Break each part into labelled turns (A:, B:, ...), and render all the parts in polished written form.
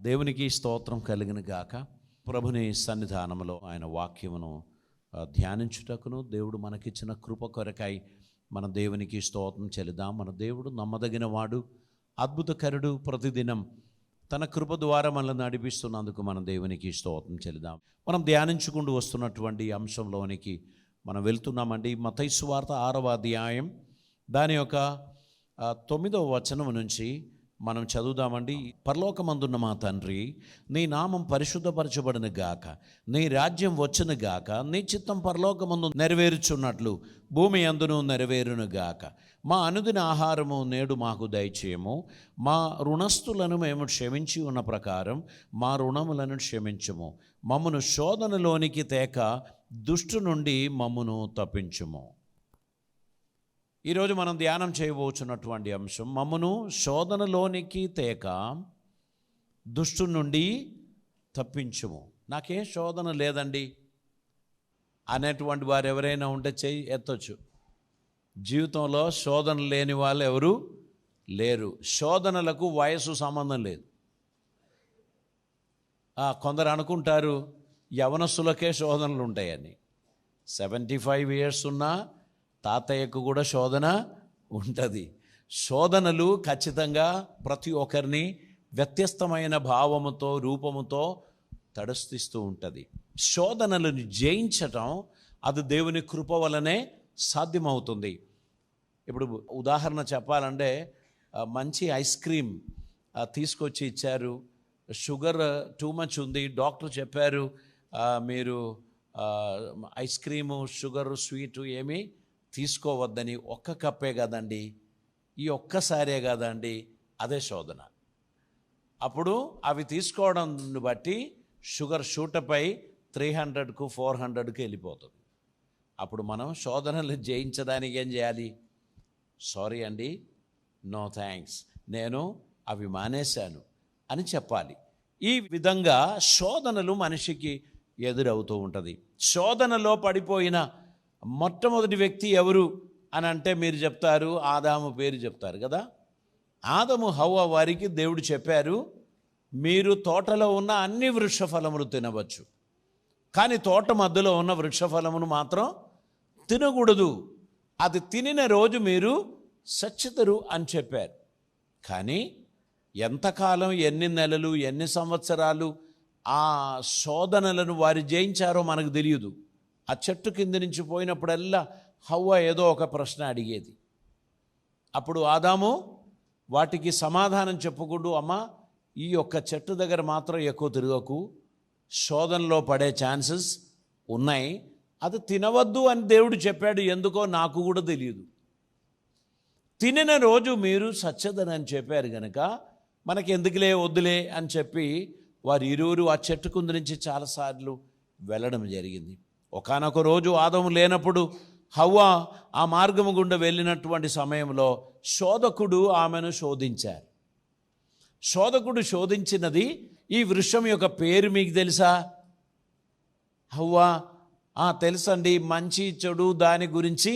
A: దేవునికి స్తోత్రం కలిగిన గాక. ప్రభుని సన్నిధానంలో ఆయన వాక్యమును ధ్యానించుటకును దేవుడు మనకిచ్చిన కృప కొరకై మన దేవునికి స్తోత్రం చెల్లిదాం. మన దేవుడు నమ్మదగిన వాడు, అద్భుతకరుడు. ప్రతిదినం తన కృప ద్వారా మనల్ని నడిపిస్తున్నందుకు మన దేవునికి స్తోత్రం చెల్లిదాం. మనం ధ్యానించుకుంటూ వస్తున్నటువంటి అంశంలోనికి మనం వెళ్తున్నామండి. మత్తయి సువార్త 6వ అధ్యాయం దాని యొక్క 9వ వచనం నుంచి మనం చదువుదామండి. పరలోకమందున్న మా తండ్రి, నీ నామం పరిశుద్ధపరచబడును గాక, నీ రాజ్యం వచ్చును గాక, నీ చిత్తం పరలోకమందు నెరవేరుచున్నట్లు భూమి అందును నెరవేరును గాక. మా అనుదిన ఆహారము నేడు మాకు దయచేయము. మా రుణస్థులను మేము క్షమించి ఉన్న ప్రకారం మా రుణములను క్షమించుము. మమ్మను శోధనలోనికి తేక దుష్టు నుండి మమ్మను తప్పించుము. ఈరోజు మనం ధ్యానం చేయబోచున్నటువంటి అంశం, మమ్మను శోధనలోనికి తేక దుష్టు నుండి తప్పించుము. నాకే శోధన లేదండి అనేటువంటి వారు ఎవరైనా ఉంటే చెయ్యి ఎత్తొచ్చు. జీవితంలో శోధన లేని వాళ్ళు ఎవరు లేరు. శోధనలకు వయసు సంబంధం లేదు. కొందరు అనుకుంటారు యవనస్తులకే శోధనలు ఉంటాయని. 75 years ఉన్నా తాతయ్యకు కూడా శోధన ఉంటుంది. శోధనలు ఖచ్చితంగా ప్రతి ఒక్కరిని వ్యత్యస్తమైన భావముతో, రూపముతో తడస్థిస్తూ ఉంటుంది. శోధనలను జయించటం అది దేవుని కృప వలనే సాధ్యమవుతుంది. ఇప్పుడు ఉదాహరణ చెప్పాలంటే, మంచి ఐస్ క్రీమ్ తీసుకొచ్చి ఇచ్చారు, షుగర్ టూ మచ్ ఉంది, డాక్టర్ చెప్పారు మీరు ఐస్ క్రీము, షుగరు, స్వీటు ఏమీ తీసుకోవద్దని. ఒక్క కప్పే కదండి, ఈ ఒక్కసారే కదండి, అదే శోధన. అప్పుడు అవి తీసుకోవడం బట్టి షుగర్ షూటపై 300కు 400కు వెళ్ళిపోతుంది. అప్పుడు మనం శోధనలు జయించడానికి ఏం చేయాలి? సారీ అండి, నో థ్యాంక్స్, నేను అవి మానేశాను అని చెప్పాలి. ఈ విధంగా శోధనలు మనిషికి ఎదురవుతూ ఉంటుంది. శోధనలో పడిపోయిన మొట్టమొదటి వ్యక్తి ఎవరు అని అంటే మీరు చెప్తారు, ఆదాము పేరు చెప్తారు కదా. ఆదాము హవ్వ వారికి దేవుడు చెప్పారు, మీరు తోటలో ఉన్న అన్ని వృక్ష ఫలములు తినవచ్చు, కానీ తోట మధ్యలో ఉన్న వృక్ష ఫలమును మాత్రం తినకూడదు, అది తినిన రోజు మీరు చచ్చుతారు అని చెప్పారు. కానీ ఎంతకాలం, ఎన్ని నెలలు, ఎన్ని సంవత్సరాలు ఆ శోధనలను వారు జయించారో మనకు తెలియదు. ఆ చెట్టు కింద నుంచి పోయినప్పుడల్లా హవ్వ ఏదో ఒక ప్రశ్న అడిగేది. అప్పుడు ఆదాము వాటికి సమాధానం చెప్పుకుంటూ, అమ్మ ఈ యొక్క చెట్టు దగ్గర మాత్రం ఎక్కువ తిరగకు, శోధనలో పడే ఛాన్సెస్ ఉన్నాయి, అది తినవద్దు అని దేవుడు చెప్పాడు. ఎందుకో నాకు కూడా తెలియదు. తినిన రోజు మీరు సచ్చదని చెప్పారు కనుక మనకి ఎందుకులే, వద్దులే అని చెప్పి వారు ఇరువురు ఆ చెట్టు కింద నుంచి చాలాసార్లు వెళ్ళడం జరిగింది. ఒకానొక రోజు ఆదాము లేనప్పుడు హవ్వ ఆ మార్గము గుండా వెళ్ళినటువంటి సమయంలో శోధకుడు ఆమెను శోధించారు. శోధకుడు శోధించినది ఈ వృక్షం యొక్క పేరు మీకు తెలుసా? హవ్వ, తెలుసండి, మంచి చెడు దాని గురించి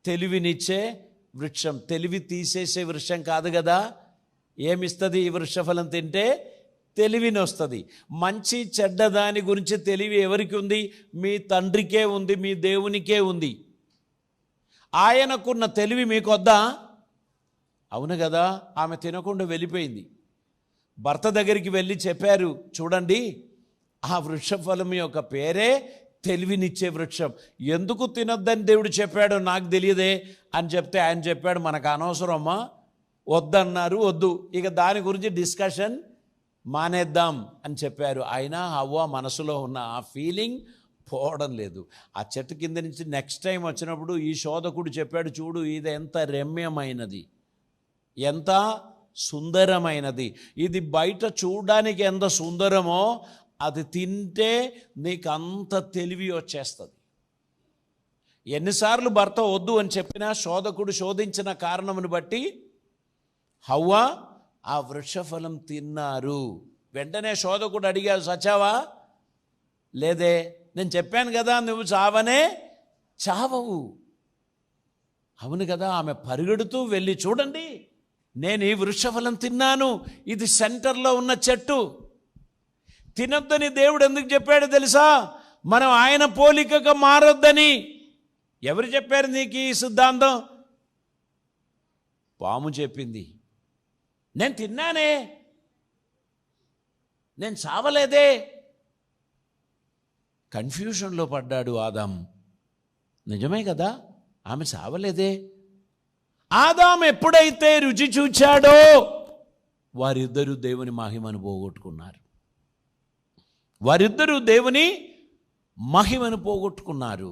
A: తెలివినిచ్చే వృక్షం. తెలివి తీసేసే వృక్షం కాదు కదా. ఏమిస్తుంది ఈ వృక్షఫలం తింటే? తెలివిని వస్తుంది. మంచి చెడ్డ దాని గురించి తెలివి ఎవరికి ఉంది? మీ తండ్రికే ఉంది, మీ దేవునికే ఉంది. ఆయనకున్న తెలివి మీకొద్దా? అవును కదా. ఆమె తినకుండా వెళ్ళిపోయింది. భర్త దగ్గరికి వెళ్ళి చెప్పారు, చూడండి ఆ వృక్షఫలం యొక్క పేరే తెలివినిచ్చే వృక్షం, ఎందుకు తినొద్దని దేవుడు చెప్పాడో నాకు తెలియదే అని చెప్తే ఆయన చెప్పాడు, మనకు అనవసరమ్మా, వద్దన్నారు, వద్దు, ఇక దాని గురించి డిస్కషన్ మానేద్దాం అని చెప్పారు. అయినా హవ్వ మనసులో ఉన్న ఆ ఫీలింగ్ పోవడం లేదు. ఆ చెట్టు కింద నుంచి నెక్స్ట్ టైం వచ్చినప్పుడు ఈ శోధకుడు చెప్పాడు, చూడు ఇది ఎంత రమ్యమైనది, ఎంత సుందరమైనది, ఇది బయట చూడడానికి ఎంత సుందరమో అది తింటే నీకు అంత తెలివి వచ్చేస్తుంది. ఎన్నిసార్లు భర్త వద్దు అని చెప్పినా శోధకుడు శోధించిన కారణమును బట్టి హవ్వ ఆ వృక్షఫలం తిన్నారు. వెంటనే శోధకుడు అడిగాడు, చచ్చావా? లేదే, నేను చెప్పాను కదా నువ్వు చావనే చావవు. అవును కదా. ఆమె పరిగెడుతూ వెళ్ళి, చూడండి నేను ఈ వృక్షఫలం తిన్నాను, ఇది సెంటర్లో ఉన్న చెట్టు, తినొద్దని దేవుడు ఎందుకు చెప్పాడో తెలుసా? మనం ఆయన పోలికగా మారొద్దని. ఎవరు చెప్పారు నీకు ఈ సిద్ధాంతం? పాము చెప్పింది. నేను తిన్నానే, నేను చావలేదే. కన్ఫ్యూషన్లో పడ్డాడు ఆదాం. నిజమే కదా, ఆమె చావలేదే. ఆదాం ఎప్పుడైతే రుచి చూచాడో వారిద్దరూ దేవుని మహిమను పోగొట్టుకున్నారు. వారిద్దరూ దేవుని మహిమను పోగొట్టుకున్నారు.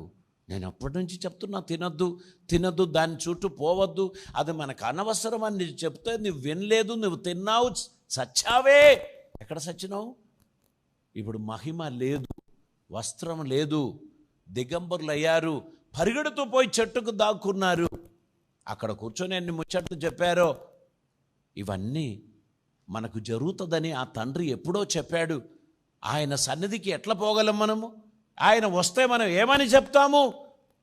A: నేను అప్పటి నుంచి చెప్తున్నా, తినద్దు తినద్దు, దాని చుట్టూ పోవద్దు, అది మనకు అనవసరం అని చెప్తే నువ్వు వినలేదు, నువ్వు తిన్నావు, చచ్చావే. ఎక్కడ చచ్చినావు? ఇప్పుడు మహిమ లేదు, వస్త్రం లేదు, దిగంబరులు అయ్యారు, పరిగెడుతూ పోయి చెట్టుకు దాక్కున్నారు. అక్కడ కూర్చొని ఎన్ని ముచ్చట్లు చెప్పారో. ఇవన్నీ మనకు జరుగుతుందని ఆ తండ్రి ఎప్పుడో చెప్పాడు. ఆయన సన్నిధికి ఎట్లా పోగలం మనము? ఆయన వస్తే మనం ఏమని చెప్తాము?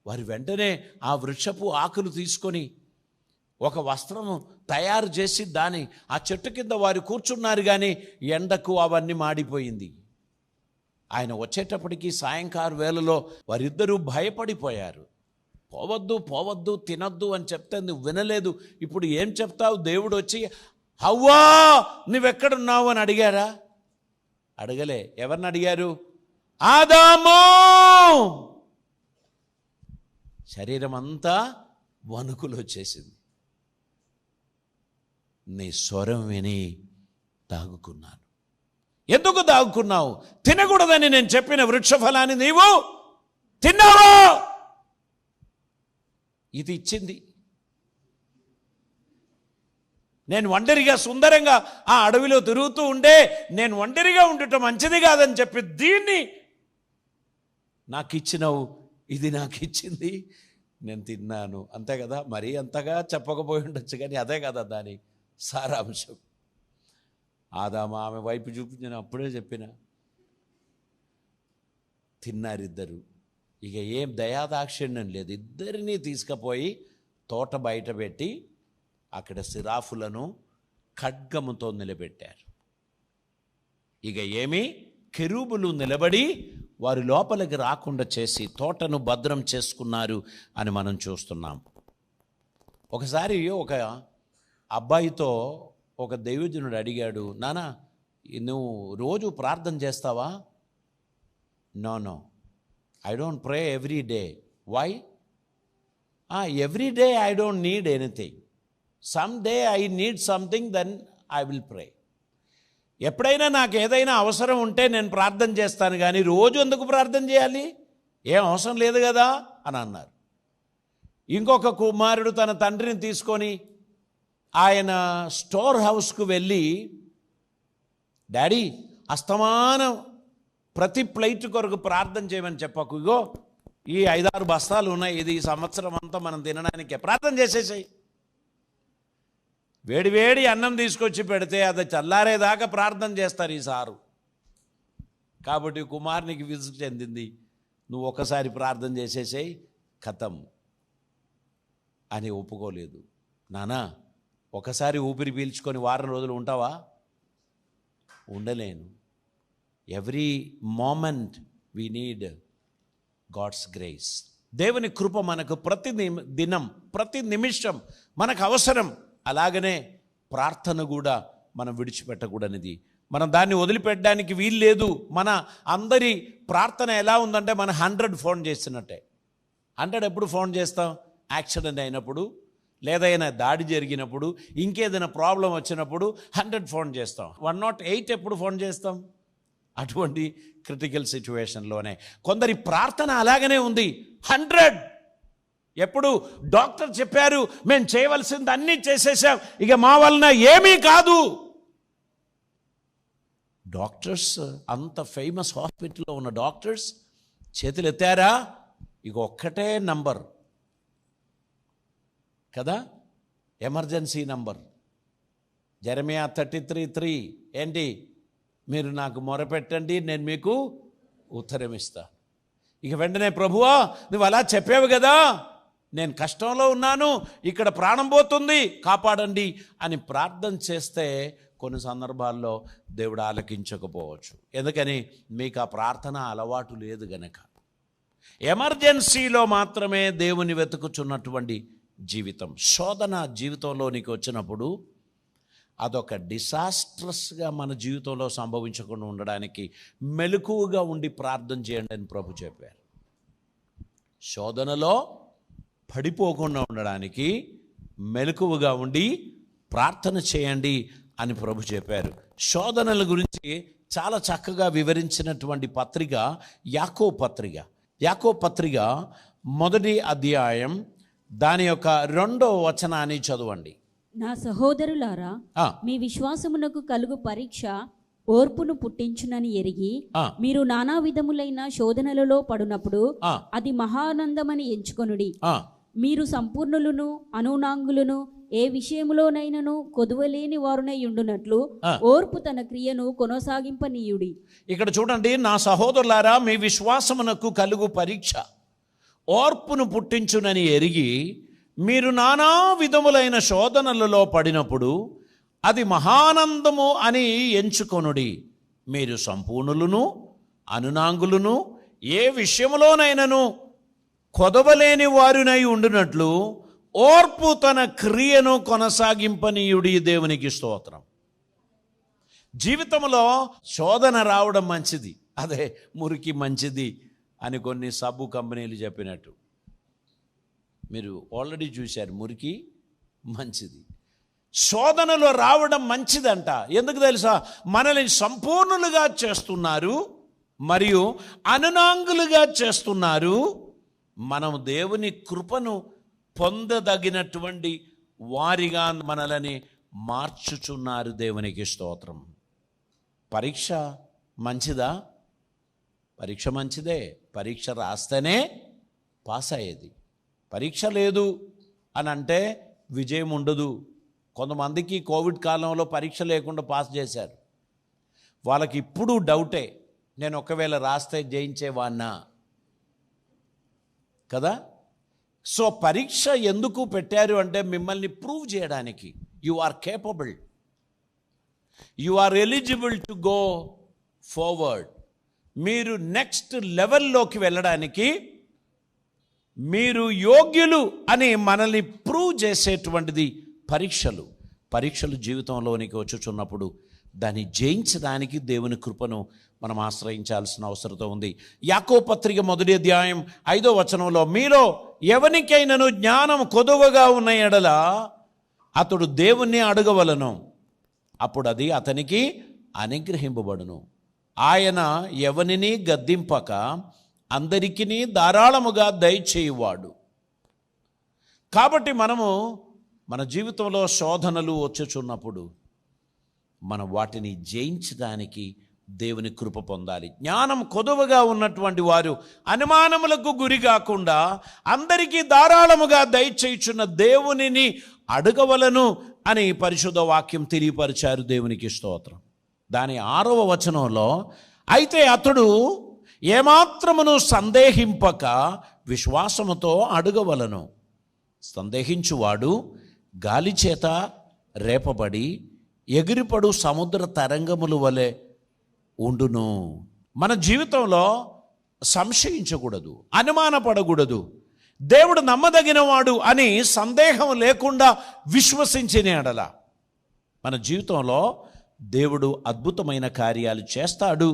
A: వారి వెంటనే ఆ వృక్షపు ఆకులు తీసుకొని ఒక వస్త్రము తయారు చేసి దాని ఆ చెట్టు కింద వారు కూర్చున్నారు. కానీ ఎండకు అవన్నీ మాడిపోయింది. ఆయన వచ్చేటప్పటికి సాయంకాల వేళలో వారిద్దరూ భయపడిపోయారు. పోవద్దు పోవద్దు, తినద్దు అని చెప్తే నువ్వు వినలేదు. ఇప్పుడు ఏం చెప్తావు? దేవుడు వచ్చి హవ్వా నువ్వెక్కడున్నావు అని అడిగారా? అడగలే. ఎవరిని అడిగారు? ఆదాము. శరీరం అంతా వణుకులు వచ్చేసింది. నీ స్వరం విని దాగుకున్నాను. ఎందుకు దాగుకున్నావు? తినకూడదని నేను చెప్పిన వృక్ష ఫలాన్ని నీవు తిన్నావా? ఇది ఇచ్చింది. నేను ఒంటరిగా సుందరంగా ఆ అడవిలో తిరుగుతూ ఉండే, నేను ఒంటరిగా ఉండటం మంచిది కాదని చెప్పి దీన్ని నాకు ఇచ్చినావు, ఇది నాకు ఇచ్చింది, నేను తిన్నాను. అంతే కదా. మరీ అంతగా చెప్పకపోయి ఉండొచ్చు, కానీ అదే కదా దాని సారాంశం. ఆదాము ఆమె వైపు చూపించిన అప్పుడే చెప్పిన. తిన్నారిద్దరు. ఇక ఏం దయాదాక్షిణ్యం లేదు. ఇద్దరినీ తీసుకుపోయి తోట బయట పెట్టి అక్కడ సిరాఫులను ఖడ్గముతో నిలబెట్టారు. ఇక ఏమి కెరూబులు నిలబడి వారు లోపలికి రాకుండా చేసి తోటను భద్రం చేసుకున్నారు అని మనం చూస్తున్నాం. ఒకసారి ఒక అబ్బాయితో ఒక దైవజనుడు అడిగాడు, నానా నువ్వు రోజు ప్రార్థన చేస్తావా? No no, I don't pray every day. Why? Every day I don't need anything. Someday I need something, then I will pray. ఎప్పుడైనా నాకు ఏదైనా అవసరం ఉంటే నేను ప్రార్థన చేస్తాను, కానీ రోజు ఎందుకు ప్రార్థన చేయాలి? ఏం అవసరం లేదు కదా అని అన్నారు. ఇంకొక కుమారుడు తన తండ్రిని తీసుకొని ఆయన స్టోర్ హౌస్కు వెళ్ళి, డాడీ అస్తమానం ప్రతి ప్లేట్ కొరకు ప్రార్థన చేయమని చెప్పకు, ఇగో ఈ 5-6 బస్తాలు ఉన్నాయి, ఇది ఈ సంవత్సరం అంతా మనం తినడానికే, ప్రార్థన చేసేసాయి. వేడి వేడి అన్నం తీసుకొచ్చి పెడితే అది చల్లారేదాకా ప్రార్థన చేస్తారు ఈసారు. కాబట్టి కుమారునికి విసుగు చెందింది, నువ్వు ఒకసారి ప్రార్థన చేసేసాయి, ఖతం అని ఒప్పుకోలేదు. నానా ఒకసారి ఊపిరి పీల్చుకొని వారం రోజులు ఉంటావా? ఉండలేను. Every moment we need God's grace. దేవుని కృప మనకు ప్రతి దినం ప్రతి నిమిషం మనకు అవసరం. అలాగనే ప్రార్థన కూడా మనం విడిచిపెట్టకూడనిది. మనం దాన్ని వదిలిపెట్టడానికి వీలు లేదు. మన అందరి ప్రార్థన ఎలా ఉందంటే మనం 100 ఫోన్ చేస్తున్నట్టే. 100 ఎప్పుడు ఫోన్ చేస్తాం? యాక్సిడెంట్ అయినప్పుడు, లేదైనా దాడి జరిగినప్పుడు, ఇంకేదైనా ప్రాబ్లం వచ్చినప్పుడు 100 ఫోన్ చేస్తాం. 108 ఎప్పుడు ఫోన్ చేస్తాం? అటువంటి క్రిటికల్ సిచ్యువేషన్లోనే. కొందరి ప్రార్థన అలాగనే ఉంది. 100 ఎప్పుడు డాక్టర్ చెప్పారు, మేము చేయవలసింది అన్నీ చేసేసాం, ఇక మా వలన ఏమీ కాదు. డాక్టర్స్, అంత ఫేమస్ హాస్పిటల్లో ఉన్న డాక్టర్స్ చేతులు ఎత్తారా? ఇక ఒక్కటే నంబర్ కదా, ఎమర్జెన్సీ నంబర్. జెరమియా 33:3 ఏంటి? మీరు నాకు మొరపెట్టండి, నేను మీకు ఉత్తరం ఇస్తా. ఇక వెంటనే ప్రభువా నువ్వు అలా చెప్పావు కదా, నేను కష్టంలో ఉన్నాను, ఇక్కడ ప్రాణం పోతుంది, కాపాడండి అని ప్రార్థన చేస్తే కొన్ని సందర్భాల్లో దేవుడు ఆలకించకపోవచ్చు. ఎందుకని? మీకు ఆ ప్రార్థన అలవాటు లేదు గనక. ఎమర్జెన్సీలో మాత్రమే దేవుని వెతుకుచున్నటువంటి జీవితం. శోధన జీవితంలోనికి వచ్చినప్పుడు అదొక డిసాస్ట్రస్గా మన జీవితంలో సంభవించకుండా ఉండడానికి మెలకువగా ఉండి ప్రార్థన చేయండి అని ప్రభు చెప్పారు. శోధనలో పడిపోకుండా ఉండడానికి మెలకువగా ఉండి ప్రార్థన చేయండి అని ప్రభు చెప్పారు. శోధనల గురించి చాలా చక్కగా వివరించినటువంటి పత్రిక యాకోబు పత్రిక. యాకోబు పత్రిక 1వ అధ్యాయం దాని యొక్క 2వ వచనాన్ని చదవండి.
B: నా సహోదరులారా, మీ విశ్వాసమునకు కలుగు పరీక్ష ఓర్పును పుట్టించునని ఎరిగి మీరు నానా విధములైన శోధనలలో పడునప్పుడు అది మహానందమని ఎంచుకొనుడి. మీరు సంపూర్ణులను అనునాంగులను ఏ విషయములోనైనను కొదువలేని వారునై ఉండునట్లు ఓర్పు తన క్రియను కొనసాగింపనీయుడి.
A: ఇక్కడ చూడండి, నా సహోదరులారా, మీ విశ్వాసమునకు కలుగు పరీక్ష ఓర్పును పుట్టించునని ఎరిగి మీరు నానా విధములైన శోధనలలో పడినప్పుడు అది మహానందము అని ఎంచుకొనుడి. మీరు సంపూర్ణులను అనునాంగులను ఏ విషయములోనైనను కొదవలేని వారునై ఉండునట్లు ఓర్పు తన క్రియను కొనసాగింపనీయుడి. దేవునికి స్తోత్రం. జీవితంలో శోధన రావడం మంచిది, అదే మురికి మంచిది అని కొన్ని సబ్బు కంపెనీలు చెప్పినట్టు మీరు ఆల్రెడీ చూశారు. మురికి మంచిది, శోధనలో రావడం మంచిదంట. ఎందుకు తెలుసా? మనల్ని సంపూర్ణులుగా చేస్తున్నారు మరియు అనునాంగులుగా చేస్తున్నారు. మనం దేవుని కృపను పొందదగినటువంటి వారిగా మనల్ని మార్చుచున్నారు. దేవునికి స్తోత్రం. పరీక్ష మంచిదా? పరీక్ష మంచిదే. పరీక్ష రాస్తేనే పాస్ అయ్యేది. పరీక్ష లేదు అని అంటే విజయం ఉండదు. కొంతమందికి కోవిడ్ కాలంలో పరీక్ష లేకుండా పాస్ చేశారు. వాళ్ళకి ఇప్పుడు డౌటే, నేను ఒకవేళ రాస్తే జయించేవాడినా కదా. సో పరీక్ష ఎందుకు పెట్టారు అంటే మిమ్మల్ని ప్రూవ్ చేయడానికి. You are capable, you are eligible to go forward. మీరు నెక్స్ట్ లెవెల్లోకి వెళ్ళడానికి మీరు యోగ్యులు అని మనల్ని ప్రూవ్ చేసేటువంటిది పరీక్షలు. పరీక్షలు జీవితంలోనికి వచ్చుచున్నప్పుడు దాన్ని జయించడానికి దేవుని కృపను మనం ఆశ్రయించాల్సిన అవసరం ఉంది. యాకోబు పత్రిక 1వ అధ్యాయం 5వ వచనంలో, మీలో ఎవరికైనాను జ్ఞానం కొదువగా ఉన్న ఎడల అతడు దేవుణ్ణి అడగవలను, అప్పుడు అది అతనికి అనుగ్రహింపబడును. ఆయన ఎవనిని గద్దింపక అందరికీ ధారాళముగా దయచేయువాడు. కాబట్టి మనము మన జీవితంలో శోధనలు వచ్చుచున్నప్పుడు మనం వాటిని జయించడానికి దేవుని కృప పొందాలి. జ్ఞానం కొదువగా ఉన్నటువంటి వారు అనుమానములకు గురి కాకుండా అందరికీ ధారాళముగా దయచేయుచున్న దేవునిని అడగవలను అని పరిశుద్ధ వాక్యం తెలియపరిచారు. దేవునికి స్తోత్రం. దాని 6వ వచనంలో, అయితే అతడు ఏమాత్రమును సందేహింపక విశ్వాసముతో అడగవలను. సందేహించువాడు గాలి చేత రేపబడి ఎగిరిపడు సముద్ర తరంగముల వలె ఉండును. మన జీవితంలో సంశయించకూడదు, అనుమానపడకూడదు. దేవుడు నమ్మదగినవాడు అని సందేహం లేకుండా విశ్వసించిన ఎడల మన జీవితంలో దేవుడు అద్భుతమైన కార్యాలు చేస్తాడు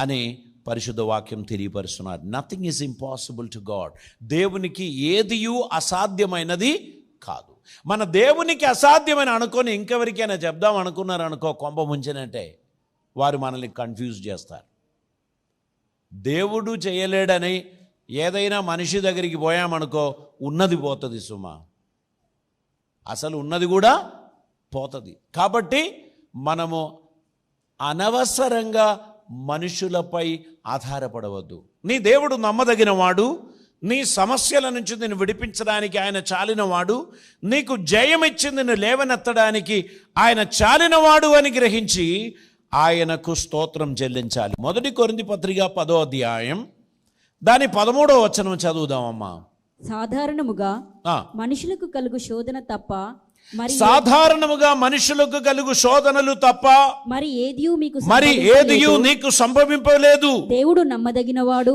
A: అని పరిశుద్ధ వాక్యం తెలియపరుస్తున్నారు. Nothing is impossible to God. దేవునికి ఏదియూ అసాధ్యమైనది కాదు. మన దేవునికి అసాధ్యమైన అనుకొని ఇంకెవరికైనా చెప్దాం అనుకున్నారు అనుకో, కొంప ముంచినట్టే. వారు మనల్ని కన్ఫ్యూజ్ చేస్తారు. దేవుడు చేయలేడని ఏదైనా మనిషి దగ్గరికి పోయామనుకో, ఉన్నది పోతుంది సుమా, అసలు ఉన్నది కూడా పోతుంది. కాబట్టి మనము అనవసరంగా మనుషులపై ఆధారపడవద్దు. నీ దేవుడు నమ్మదగిన వాడు. నీ సమస్యల నుంచి నిన్ను విడిపించడానికి ఆయన చాలినవాడు. నీకు జయమిచ్చి నిన్ను లేవనెత్తడానికి ఆయన చాలినవాడు అని గ్రహించి ఆయనకు స్తోత్రం చెల్లించాలి. 1 కొరింథీ పత్రిక 10వ అధ్యాయం దాని 13వ వచనం చదువుదామమ్మా.
B: సాధారణముగా మనుషులకు కలుగు శోధన తప్ప
A: సాధారణముగా మనుషులకు కలుగు శోధనలు తప్ప
B: మరి
A: ఏదియు నీకు సంభవింపలేదు.
B: దేవుడు నమ్మదగినవాడు,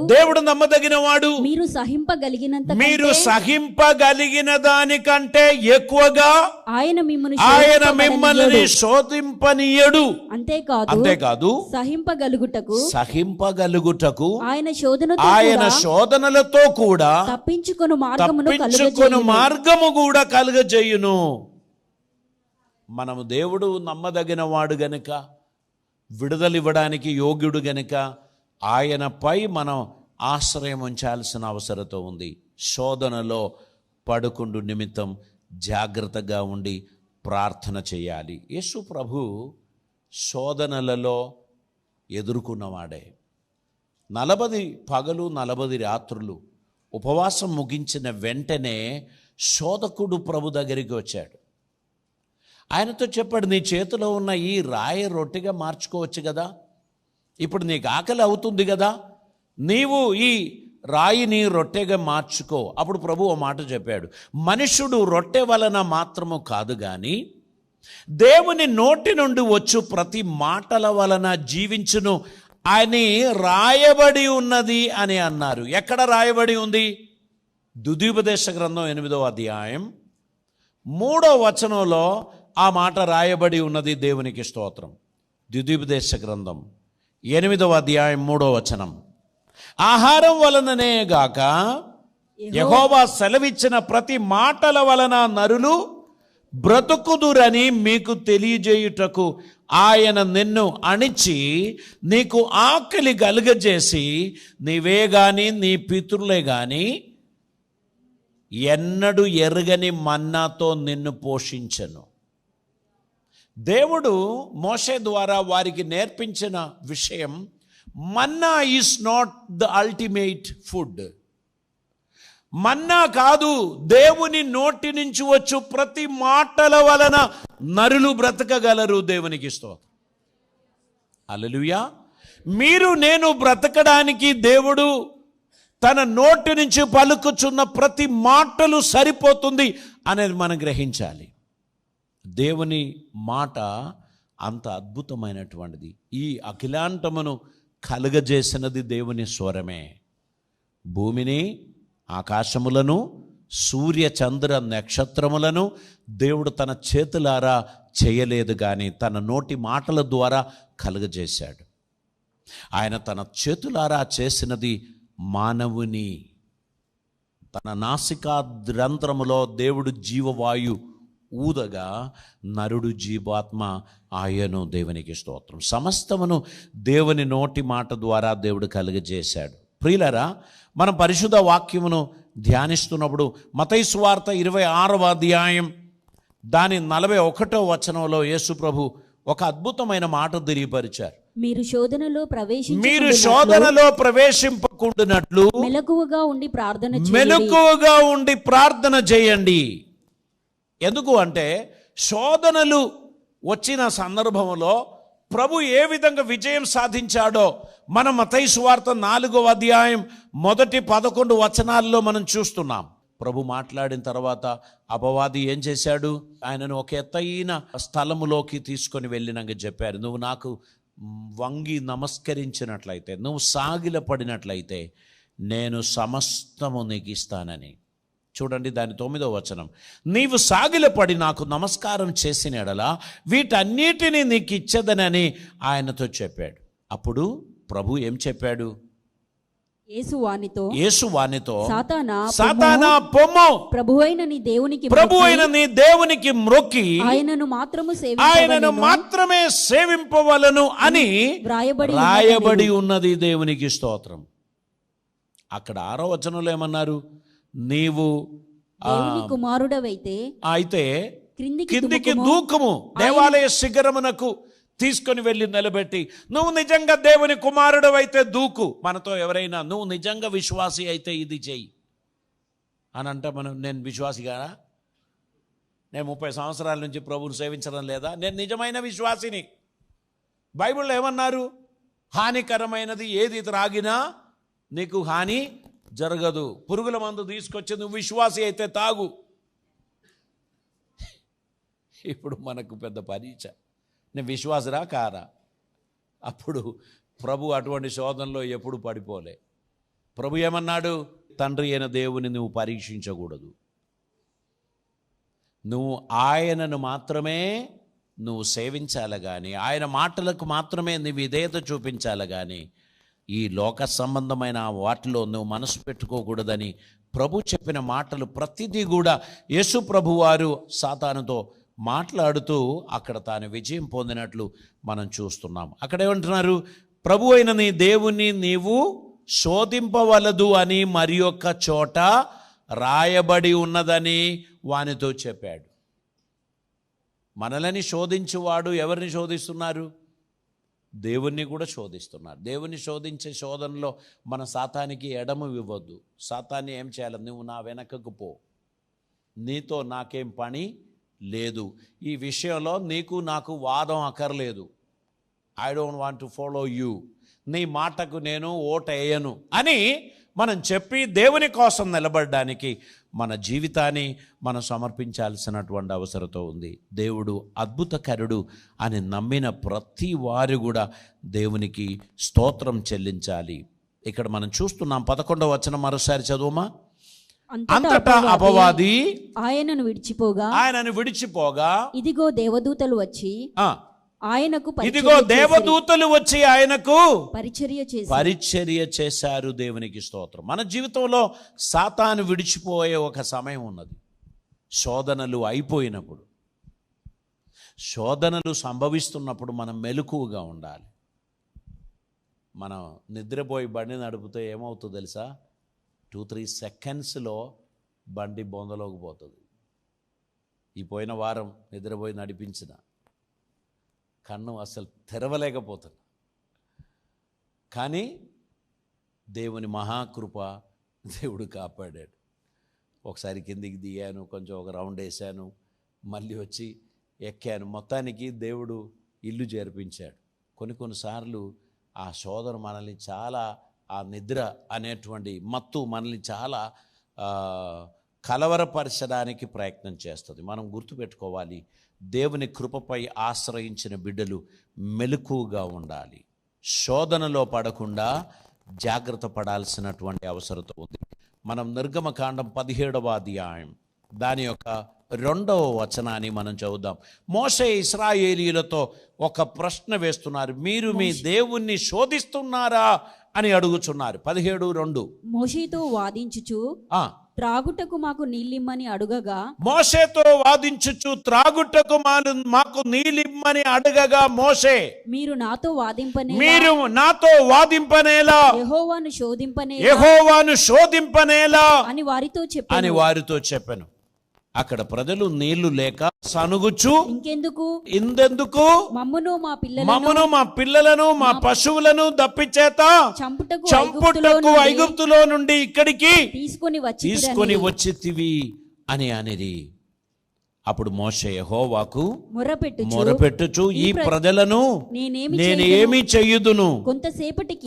A: మీరు సహింపగలిగిన దానికంటే ఎక్కువగా ఆయన మిమ్మల్ని శోధింపనీయడు.
B: అంతేకాదు
A: సహింపగలుగుటకు
B: ఆయన
A: శోధనలతో కూడా
B: తప్పించుకొను
A: మార్గము కూడా కలుగజేయును. మనము దేవుడు నమ్మదగిన వాడు గనుక, విడుదలివ్వడానికి యోగ్యుడు గనుక ఆయనపై మనం ఆశ్రయం ఉంచాల్సిన అవసరత ఉంది. శోధనలో పడుకుండు నిమిత్తం జాగ్రత్తగా ఉండి ప్రార్థన చేయాలి. యేసు ప్రభు శోధనలలో ఎదుర్కొన్నవాడే. 40 పగలు 40 రాత్రులు ఉపవాసం ముగించిన వెంటనే శోధకుడు ప్రభు దగ్గరికి వచ్చాడు. ఆయనతో చెప్పాడు, నీ చేతిలో ఉన్న ఈ రాయి రొట్టెగా మార్చుకోవచ్చు కదా, ఇప్పుడు నీకు ఆకలి అవుతుంది కదా, నీవు ఈ రాయిని రొట్టెగా మార్చుకో. అప్పుడు ప్రభు ఓ మాట చెప్పాడు, మనుషుడు రొట్టె వలన మాత్రము కాదు కానీ దేవుని నోటి నుండి వచ్చు ప్రతి మాటల వలన జీవించును అని రాయబడి ఉన్నది అని అన్నారు. ఎక్కడ రాయబడి ఉంది? ద్వితీయోపదేశ గ్రంథం 8వ అధ్యాయం 3వ వచనంలో ఆ మాట రాయబడి ఉన్నది. దేవునికి స్తోత్రం. ద్వితీయోపదేశ గ్రంథం 8వ అధ్యాయం 3వ వచనం, ఆహారం వలననే గాక యెహోవా సెలవిచ్చిన ప్రతి మాటల వలన నరులు బ్రతుకుదురని మీకు తెలియజేయుటకు ఆయన నిన్ను అణిచి నీకు ఆకలి కలుగజేసి నీవే గాని నీ పితరులే గాని ఎన్నడూ ఎరుగని మన్నాతో నిన్ను పోషించెను. దేవుడు మోషే ద్వారా వారికి నేర్పించిన విషయం, manna is not the ultimate food. Manna కాదు, దేవుని నోటి నుంచి వచ్చు ప్రతి మాటల వలన నరులు బ్రతకగలరు. దేవునికి స్తోత్రం. హల్లెలూయా. మీరు నేను బ్రతకడానికి దేవుడు తన నోటి నుంచి పలుకుచున్న ప్రతి మాటలు సరిపోతుంది అనేది మనం గ్రహించాలి. దేవుని మాట అంత అద్భుతమైనటువంటిది. ఈ అఖిలాంటమును కలుగజేసినది దేవుని స్వరమే. భూమిని, ఆకాశములను, సూర్య చంద్ర నక్షత్రములను దేవుడు తన చేతులారా చేయలేదు కానీ తన నోటి మాటల ద్వారా కలుగజేశాడు. ఆయన తన చేతులారా చేసినది మానవుని. తన నాసికా రంధ్రములో దేవుడు జీవవాయు ఊదగా నరుడు జీవాత్మ ఆయను. దేవునికి స్తోత్రం. సమస్తమును దేవుని నోటి మాట ద్వారా దేవుడు కలుగజేశాడు. ప్రియులారా, మనం పరిశుద్ధ వాక్యమును ధ్యానిస్తున్నప్పుడు మత్తయి సువార్త 26వ అధ్యాయం దాని 41వ వచనంలో యేసు ప్రభు ఒక అద్భుతమైన మాట తెలియపరిచారు.
B: మీరు
A: శోధనలో ప్రవేశింపకుండానట్లు
B: మెలకువగా
A: ఉండి ప్రార్థన చేయండి. ఎందుకు అంటే శోధనలు వచ్చిన సందర్భంలో ప్రభు ఏ విధంగా విజయం సాధించాడో మనం మత్తయి సువార్త 4వ అధ్యాయం మొదటి 11 వచనాల్లో మనం చూస్తున్నాం. ప్రభు మాట్లాడిన తర్వాత అపవాది ఏం చేశాడు? ఆయనను ఒక ఎత్తైన స్థలములోకి తీసుకొని వెళ్ళినాక చెప్పారు, నువ్వు నాకు వంగి నమస్కరించినట్లయితే, నువ్వు సాగిలపడినట్లయితే నేను సమస్తము నీకు ఇస్తానని. చూడండి దాని 9వ వచనం, నీవు సాగిలపడి నాకు నమస్కారం చేసిన ఎడల వీటన్నిటినీ నీకు ఇచ్చేదనని ఆయనతో చెప్పాడు. అప్పుడు ప్రభు ఏం చెప్పాడు? యేసు వానితో సాతానా పొమ్ము, ప్రభువైన నీ దేవునికి మ్రొక్కి ఆయనను మాత్రమే సేవింపవలను అని రాయబడి ఉన్నది. దేవునికి స్తోత్రం. అక్కడ 6వ వచనంలో ఏమన్నారు? నీవు
B: కుమారుడవైతే
A: అయితే కిందికి దూకము, దేవాలయ శిఖరమునకు తీసుకొని వెళ్ళి నిలబెట్టి, నువ్వు నిజంగా దేవుని కుమారుడు అయితే దూకు. మనతో ఎవరైనా నువ్వు నిజంగా విశ్వాసి అయితే ఇది చెయ్యి అని అంటే నేను విశ్వాసిగా, నేను 30 సంవత్సరాల నుంచి ప్రభువుని సేవించడం లేదా, నేను నిజమైన విశ్వాసిని. బైబిల్లో ఏమన్నారు? హానికరమైనది ఏది త్రాగినా నీకు హాని జరగదు. పురుగుల మందు తీసుకొచ్చి నువ్వు విశ్వాసి అయితే తాగు. ఇప్పుడు మనకు పెద్ద పరీక్ష, నేను విశ్వాసరా కారా. అప్పుడు ప్రభు అటువంటి శోధనలో ఎప్పుడు పడిపోలే. ప్రభు ఏమన్నాడు? తండ్రి అయిన దేవుని నువ్వు పరీక్షించకూడదు, నువ్వు ఆయనను మాత్రమే నువ్వు సేవించాలి కానీ, ఆయన మాటలకు మాత్రమే నువ్వు విధేయత చూపించాలి కానీ ఈ లోక సంబంధమైన వాటిలో నువ్వు మనసు పెట్టుకోకూడదని ప్రభు చెప్పిన మాటలు ప్రతిదీ కూడా యేసు ప్రభు వారు సాతానుతో మాట్లాడుతూ అక్కడ తాను విజయం పొందినట్లు మనం చూస్తున్నాం. అక్కడ ఏమంటున్నారు? ప్రభు అయిన నీ దేవుణ్ణి నీవు శోధింపవలదు అని మరి ఒక్క చోట రాయబడి ఉన్నదని వానితో చెప్పాడు. మనలని శోధించువాడు ఎవరిని శోధిస్తున్నారు? దేవుణ్ణి కూడా శోధిస్తున్నారు. దేవుణ్ణి శోధించే శోధనలో మన సాతానికి ఎడము ఇవ్వద్దు. సాతాన్ని ఏం చేయాలి? నువ్వు నా వెనకకు పో, నీతో నాకేం పని లేదు, ఈ విషయంలో నీకు నాకు వాదం అక్కర్లేదు, I don't want to follow you, నీ మాటకు నేను ఓటేయను అని మనం చెప్పి దేవుని కోసం నిలబడడానికి మన జీవితాన్ని మనం సమర్పించాల్సినటువంటి అవసరత ఉంది. దేవుడు అద్భుతకరుడు అని నమ్మిన ప్రతి వారు కూడా దేవునికి స్తోత్రం చెల్లించాలి. ఇక్కడ మనం చూస్తున్నాం 11వ వచనం మరోసారి చదువుమా. అంతటా అపవాది
B: ఆయనను విడిచిపోగా
A: ఇదిగో దేవదూతలు వచ్చి ఆయనకు పరిచర్య చేశారు. దేవునికి స్తోత్రం. మన జీవితంలో సాతాను విడిచిపోయే ఒక సమయం ఉన్నది. శోధనలు అయిపోయినప్పుడు, శోధనలు సంభవిస్తున్నప్పుడు మనం మెలకువగా ఉండాలి. మనం నిద్రపోయి బండి నడిపితే ఏమవుతుందో తెలుసా? 2-3 సెకండ్స్లో బండి బొందలోకి పోతుంది. ఈ పోయిన వారం నిద్రపోయి నడిపించిన కన్ను అసలు తెరవలేకపోతున్నా, కానీ దేవుని మహాకృప, దేవుడు కాపాడాడు. ఒకసారి కిందికి దిగాను, కొంచెం ఒక రౌండ్ వేసాను, మళ్ళీ వచ్చి ఎక్కాను. మొత్తానికి దేవుడు ఇల్లు చేర్పించాడు. కొన్నిసార్లు ఆ శోధన మనల్ని చాలా, ఆ నిద్ర అనేటువంటి మత్తు మనల్ని చాలా కలవరపరచడానికి ప్రయత్నం చేస్తుంది. మనం గుర్తుపెట్టుకోవాలి, దేవుని కృపపై ఆశ్రయించిన బిడ్డలు మెలకువగా ఉండాలి. శోధనలో పడకుండా జాగ్రత్త పడాల్సినటువంటి అవసరం ఉంది. మనం నిర్గమకాండం 17వ అధ్యాయం దాని యొక్క 2వ వచనాన్ని మనం చదువుదాం. మోషే ఇశ్రాయేలీయులతో ఒక ప్రశ్న వేస్తున్నారు. మీరు మీ దేవుణ్ణి శోధిస్తున్నారా అని అడుగుచున్నారు. 17:2
B: మోషేతో వాదించుచు త్రాగుటకు మాకు నీళ్ళిమ్మని అడుగగా,
A: మోషేతో వాదించుచు త్రాగుటకు మాకు నీళ్ళిమ్మని అడగగా, మోషే
B: మీరు నాతో
A: వాదింపనేలా యెహోవాను శోధింపనేలా అని వారితో చెప్పాను. అక్కడ ప్రజలు నీళ్లు లేక సనుగుచు ఇందెందుకు మమ్మును మా పిల్లలను మా పశువులను దప్పిచేత చంపుటకు ఐగుప్తులో నుండి ఇక్కడికి తీసుకొని వచ్చితివి అని అనేది. అప్పుడు మోషే యెహోవాకు మొరపెట్టుచు ఈ ప్రజలను నేనేమి చెయ్యుదును,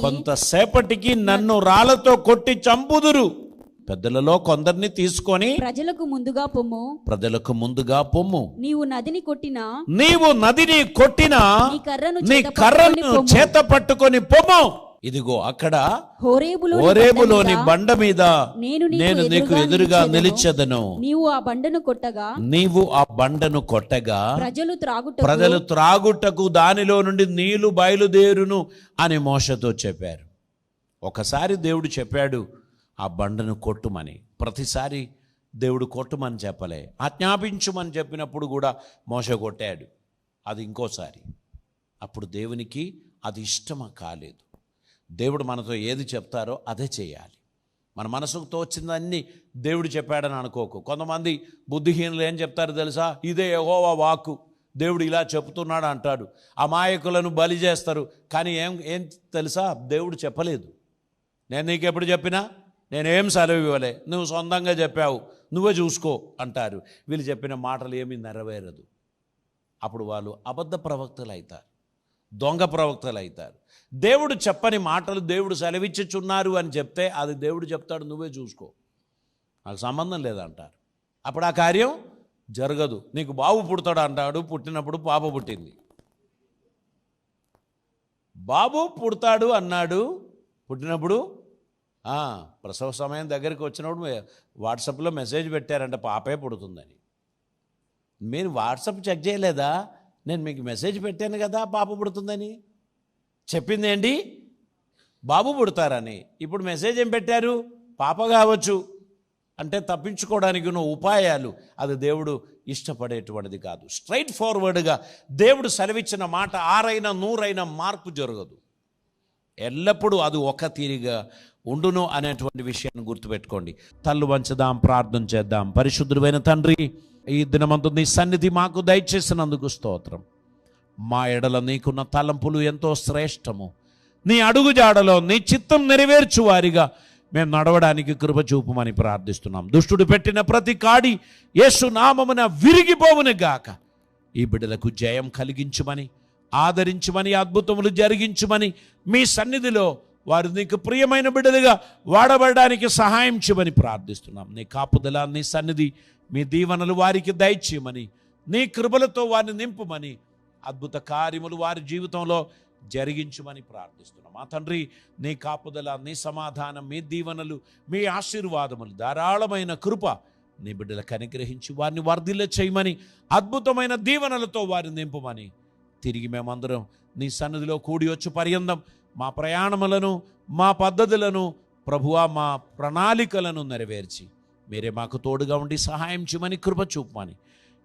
A: కొంతసేపటికి నన్ను రాళ్లతో కొట్టి చంపుదురు. పెద్దలలో కొందరిని తీసుకొని
B: ప్రజలకు ముందుగా పొమ్ము, నీవు నదిని కొట్టినా నీ కర్రను చేత పట్టుకొని పొమ్ము.
A: ఇదిగో అక్కడ హోరేబులోని బండ మీద నేను నీకు ఎదురుగా నిలిచెదను.
B: నీవు ఆ బండను కొట్టగా
A: ప్రజలు త్రాగుటకు దానిలో నుండి నీళ్లు బయలుదేరును అని మోషేతో చెప్పారు. ఒకసారి దేవుడు చెప్పాడు ఆ బండను కొట్టుమని. ప్రతిసారి దేవుడు కొట్టుమని చెప్పలే, ఆజ్ఞాపించుమని చెప్పినప్పుడు కూడా మోషే కొట్టాడు. అది ఇంకోసారి. అప్పుడు దేవునికి అది ఇష్టమా కాలేదు. దేవుడు మనతో ఏది చెప్తారో అదే చేయాలి. మన మనసుకు తోచిందన్నీ దేవుడు చెప్పాడని అనుకోకు. కొంతమంది బుద్ధిహీనులు ఏం చెప్తారు తెలుసా? ఇదే యెహోవా వాక్కు, దేవుడు ఇలా చెప్తున్నాడు అంటాడు. అమాయకులను బలి చేస్తారు. కానీ ఏం తెలుసా? దేవుడు చెప్పలేదు. నేను నీకు ఎప్పుడు చెప్పినా నేనేం సెలవు ఇవ్వలే, నువ్వు సొంతంగా చెప్పావు, నువ్వే చూసుకో అంటారు. వీళ్ళు చెప్పిన మాటలు ఏమీ నెరవేరదు. అప్పుడు వాళ్ళు అబద్ధ ప్రవక్తలు అవుతారు, దొంగ ప్రవక్తలు అవుతారు. దేవుడు చెప్పని మాటలు దేవుడు సెలవిచ్చుచున్నారు అని చెప్తే అది దేవుడు చెప్తాడు, నువ్వే చూసుకో, నాకు సంబంధం లేదంటారు. అప్పుడు ఆ కార్యం జరగదు. నీకు బాబు పుడతాడు అంటాడు, పుట్టినప్పుడు పాప పుట్టింది. బాబు పుడతాడు అన్నాడు, పుట్టినప్పుడు ప్రసవ సమయం దగ్గరికి వచ్చినప్పుడు వాట్సాప్లో మెసేజ్ పెట్టారంట పాపే పుడుతుందని. మీరు వాట్సాప్ చెక్ చేయలేదా? నేను మీకు మెసేజ్ పెట్టాను కదా పాప పుడుతుందని. చెప్పింది ఏంటి? బాబు పుడతారని. ఇప్పుడు మెసేజ్ ఏం పెట్టారు? పాప కావచ్చు అంటే తప్పించుకోవడానికి ఉన్న ఉపాయాలు. అది దేవుడు ఇష్టపడేటువంటిది కాదు. స్ట్రైట్ ఫార్వర్డ్గా దేవుడు సెలవిచ్చిన మాట 6 100 మార్పు జరగదు. ఎల్లప్పుడూ అది ఒక తీరిగా ఉండును అనేటువంటి విషయాన్ని గుర్తుపెట్టుకోండి. తల్లు వంచదాం, ప్రార్థన చేద్దాం. పరిశుద్ధుడైన తండ్రి, ఈ దినమందు నీ సన్నిధి మాకు దయచేసినందుకు స్తోత్రం. మా ఎడల నీకున్న తలంపులు ఎంతో శ్రేష్టము. నీ అడుగుజాడలో నీ చిత్తం నెరవేర్చు వారిగా మేము నడవడానికి కృప చూపుమని ప్రార్థిస్తున్నాం. దుష్టుడు పెట్టిన ప్రతి కాడి యేసు నామమున విరిగిపోవును గాక. ఈ బిడ్డలకు జయం కలిగించుమని, ఆదరించుమని, అద్భుతములు జరిగించుమని, మీ సన్నిధిలో వారు నీకు ప్రియమైన బిడ్డలుగా వాడబడడానికి సహాయం చేయమని ప్రార్థిస్తున్నాం. నీ కాపుదల, నీ సన్నిధి, మీ దీవెనలు వారికి దయచేయమని, నీ కృపలతో వారిని నింపుమని, అద్భుత కార్యములు వారి జీవితంలో జరిగించుమని ప్రార్థిస్తున్నాం. మా తండ్రి, నీ కాపుదల, నీ సమాధానం, మీ దీవెనలు, మీ ఆశీర్వాదములు, ధారాళమైన కృప నీ బిడ్డలకు అనుగ్రహించి వారిని వర్ధిల్ల చేయమని, అద్భుతమైన దీవెనలతో వారిని నింపుమని, తిరిగి మేమందరం నీ సన్నిధిలో కూడి వచ్చి పర్యంతం మా ప్రయాణములను, మా పద్ధతులను, ప్రభువా మా ప్రణాళికలను నెరవేర్చి మీరే మాకు తోడుగా ఉండి సహాయం చేయమని, కృప చూపమని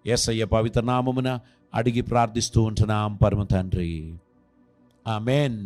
A: యేసయ్య పవిత్ర నామమున అడిగి ప్రార్థిస్తూ ఉంటున్నాం పరమ తండ్రి. ఆమేన్.